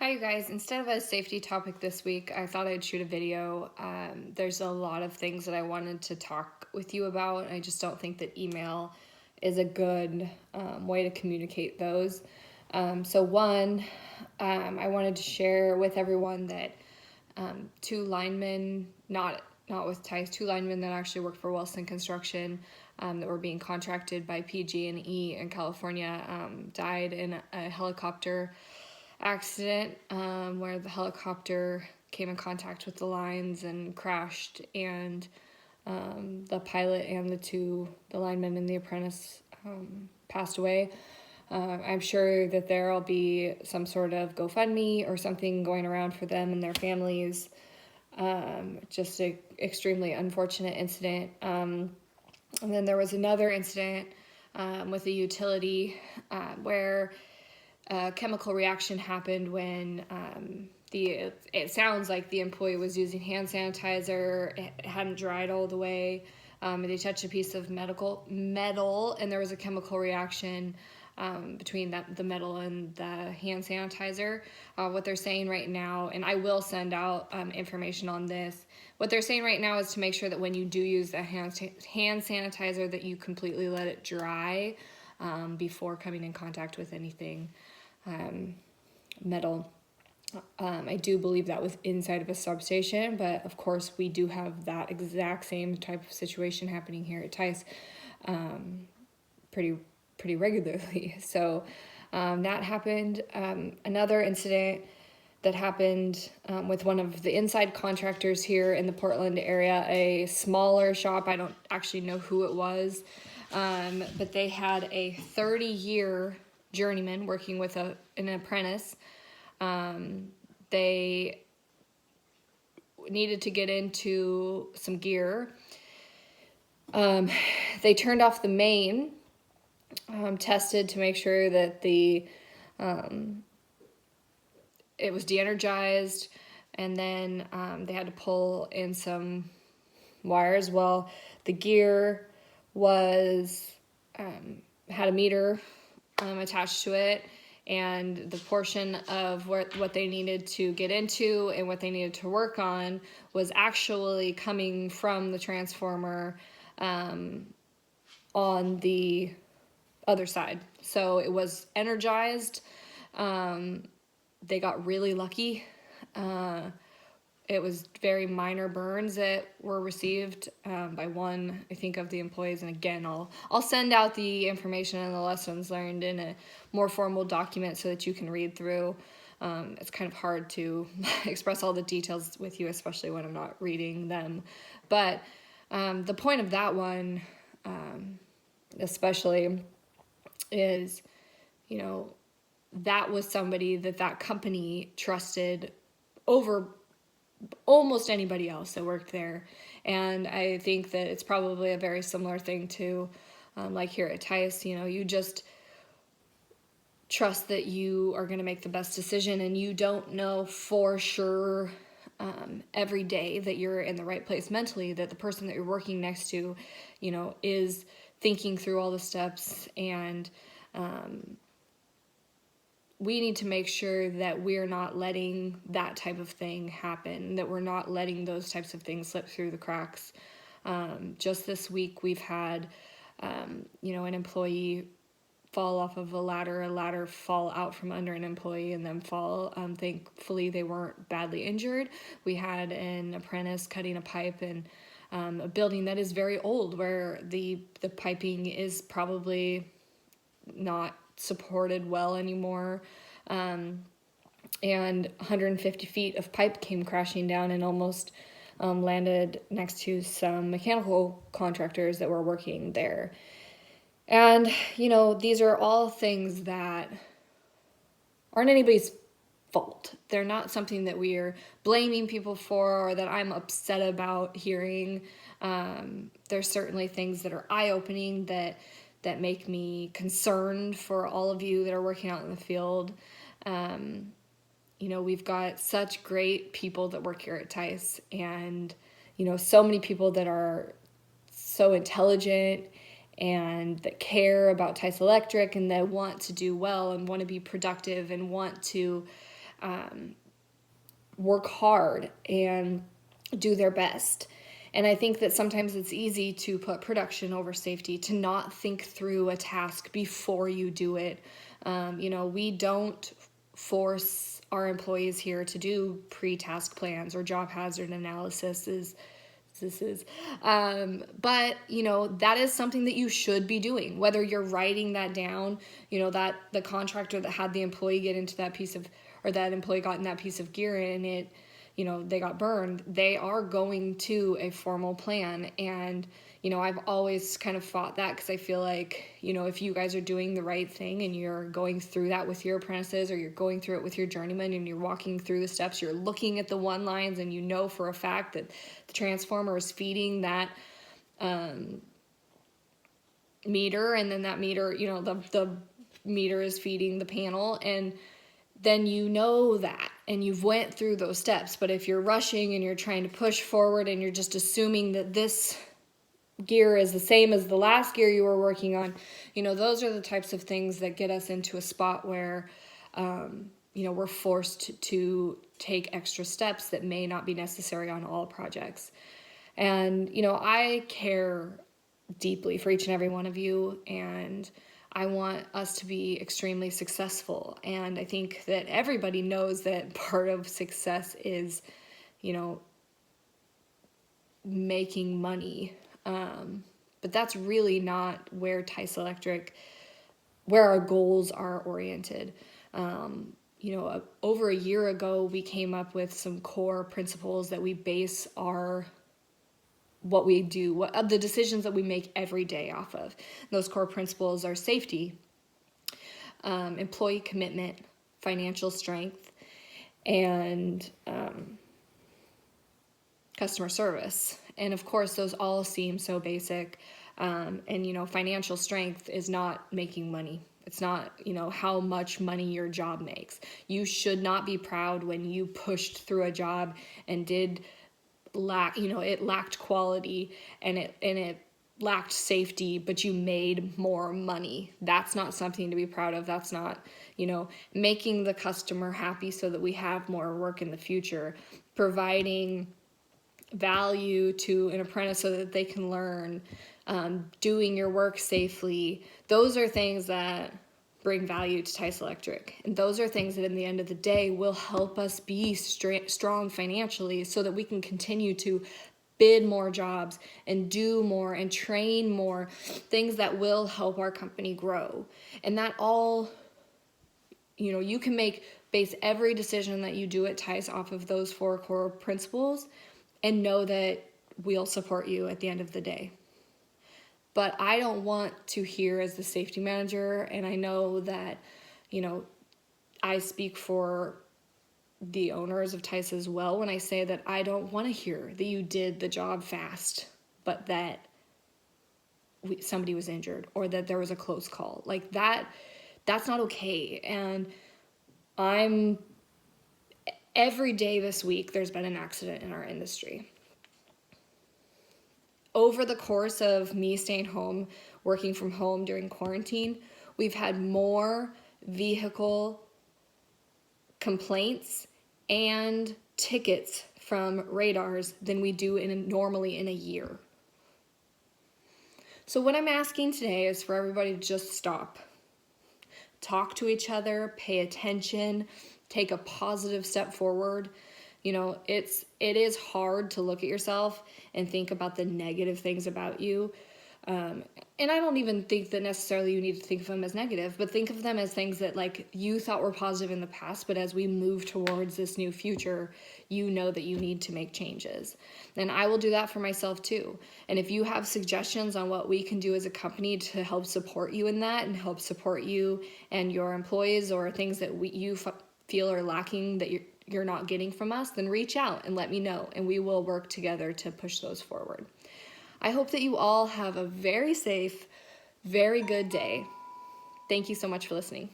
Hi, you guys. Instead of a safety topic this week, I thought I'd shoot a video. There's a lot of things that I wanted to talk with you about. I just don't think that email is a good way to communicate those. I wanted to share with everyone that two linemen, not with ties, two linemen that actually worked for Wilson Construction, that were being contracted by PG&E in California, died in a helicopter accident where the helicopter came in contact with the lines and crashed, and the pilot and the linemen and the apprentice passed away. I'm sure that there'll be some sort of GoFundMe or something going around for them and their families. Just an extremely unfortunate incident. And then there was another incident with a utility where a chemical reaction happened when it sounds like the employee was using hand sanitizer. It hadn't dried all the way. They touched a piece of metal, and there was a chemical reaction between the metal and the hand sanitizer. What they're saying right now, and I will send out information on this, what they're saying right now is to make sure that when you do use the hand sanitizer that you completely let it dry before coming in contact with anything metal. I do believe that was inside of a substation, but of course we do have that exact same type of situation happening here at Tice pretty regularly. So that happened. Another incident that happened with one of the inside contractors here in the Portland area, a smaller shop. I don't actually know who it was, but they had a 30-year journeyman working with an apprentice. They needed to get into some gear. They turned off the main, tested to make sure that it was de-energized, and then they had to pull in some wires. Well, the gear was had a meter attached to it, and the portion of what they needed to get into and what they needed to work on was actually coming from the transformer on the other side. So it was energized. They got really lucky. It was very minor burns that were received by one, I think, of the employees. And again, I'll send out the information and the lessons learned in a more formal document so that you can read through. It's kind of hard to express all the details with you, especially when I'm not reading them. But the point of that one, especially, is, that was somebody that company trusted over almost anybody else that worked there. And I think that it's probably a very similar thing to like here at Tice. You just trust that you are going to make the best decision, and you don't know for sure every day that you're in the right place mentally, that the person that you're working next to is thinking through all the steps. And we need to make sure that we're not letting that type of thing happen, that we're not letting those types of things slip through the cracks. Just this week, we've had, an employee fall off of a ladder fall out from under an employee and then fall. Thankfully, they weren't badly injured. We had an apprentice cutting a pipe in a building that is very old, where the piping is probably not supported well anymore, and 150 feet of pipe came crashing down and almost landed next to some mechanical contractors that were working there. And these are all things that aren't anybody's fault. They're not something that we are blaming people for or that I'm upset about hearing. There's certainly things that are eye-opening that make me concerned for all of you that are working out in the field. We've got such great people that work here at Tice, and so many people that are so intelligent and that care about Tice Electric and that want to do well and want to be productive and want to work hard and do their best. And I think that sometimes it's easy to put production over safety, to not think through a task before you do it. We don't force our employees here to do pre-task plans or job hazard analysis. But that is something that you should be doing, whether you're writing that down, that the contractor that had the employee get into that piece of, or that employee got in that piece of gear and it, they got burned, they are going to a formal plan. And, I've always kind of fought that, because I feel like, if you guys are doing the right thing and you're going through that with your apprentices, or you're going through it with your journeyman and you're walking through the steps, you're looking at the one lines, and for a fact that the transformer is feeding that meter, and then that meter, the meter is feeding the panel, and then that, and you've went through those steps. But if you're rushing and you're trying to push forward and you're just assuming that this gear is the same as the last gear you were working on, those are the types of things that get us into a spot where, we're forced to take extra steps that may not be necessary on all projects. And, I care deeply for each and every one of you, and I want us to be extremely successful. And I think that everybody knows that part of success is, making money. But that's really not where Tice Electric, where our goals are oriented. Over a year ago, we came up with some core principles that we base what we do, the decisions that we make every day off of. Those core principles are safety, employee commitment, financial strength, and customer service. And of course, those all seem so basic. And financial strength is not making money. It's not, how much money your job makes. You should not be proud when you pushed through a job and it lacked quality and it lacked safety, but you made more money. That's not something to be proud of. That's not, making the customer happy so that we have more work in the future, providing value to an apprentice so that they can learn, doing your work safely. Those are things that bring value to Tice Electric. And those are things that in the end of the day will help us be strong financially, so that we can continue to bid more jobs and do more and train more, things that will help our company grow. And that all, you can base every decision that you do at Tice off of those 4 core principles, and know that we'll support you at the end of the day. But I don't want to hear, as the safety manager, and I know that, I speak for the owners of Tice as well when I say that I don't want to hear that you did the job fast, but that somebody was injured or that there was a close call. Like that's not okay. And every day this week, there's been an accident in our industry. Over the course of me staying home, working from home during quarantine, we've had more vehicle complaints and tickets from radars than we do normally in a year. So what I'm asking today is for everybody to just stop. Talk to each other, pay attention, take a positive step forward. It is hard to look at yourself and think about the negative things about you. And I don't even think that necessarily you need to think of them as negative, but think of them as things that you thought were positive in the past, but as we move towards this new future, that you need to make changes. And I will do that for myself too. And if you have suggestions on what we can do as a company to help support you in that and help support you and your employees, or things that you feel are lacking that you're not getting from us, then reach out and let me know, and we will work together to push those forward. I hope that you all have a very safe, very good day. Thank you so much for listening.